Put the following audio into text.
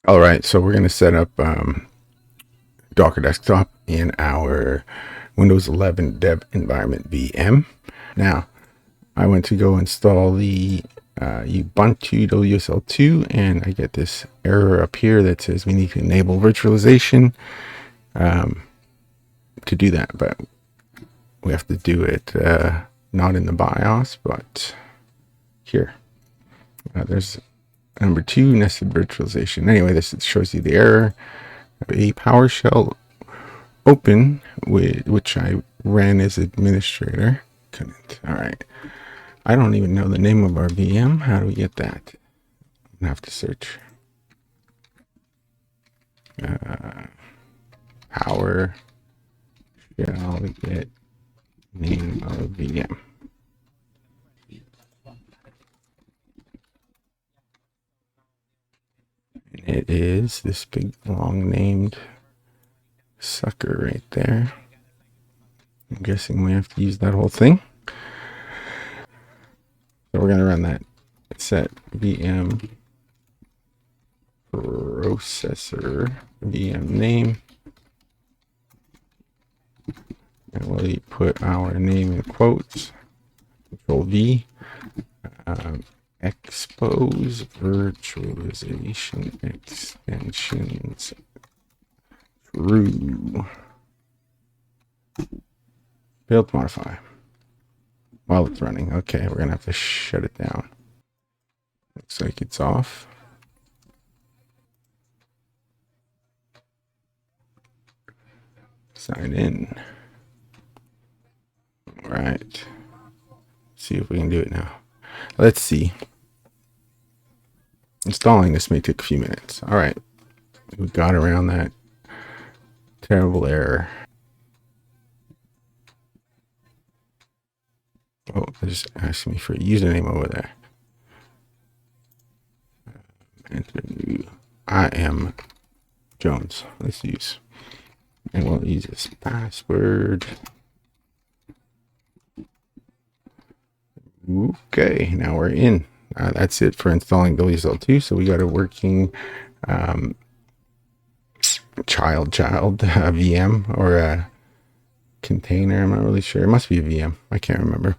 All right, so we're going to set up Docker Desktop in our Windows 11 dev environment VM. Now, I went to go install the Ubuntu WSL2, and I get this error up here that says we need to enable virtualization to do that, but we have to do it not in the BIOS, but here. There's number 2, nested virtualization. Anyway, this shows you the error. A PowerShell open, which I ran as administrator. Couldn't. All right. I don't even know the name of our VM. How do we get that? I'm gonna have to search. PowerShell get name of VM. It is this big long named sucker right there. I'm guessing we have to use that whole thing. So we're going to run that set VM processor VM name. And we'll put our name in quotes. Control V. Expose virtualization extensions true. Failed to modify while it's running. Okay, we're gonna have to shut it down. Looks like it's off. Sign in. All right. See if we can do it now. Let's see. Installing this may take a few minutes. All right. We got around that terrible error. Oh, they're just asking me for a username over there. Enter new. I am Jones. Let's use. And we'll use this password. Okay, now we're in. That's it for installing WSL2. So we got a working child VM or a container. I'm not really sure. It must be a VM. I can't remember.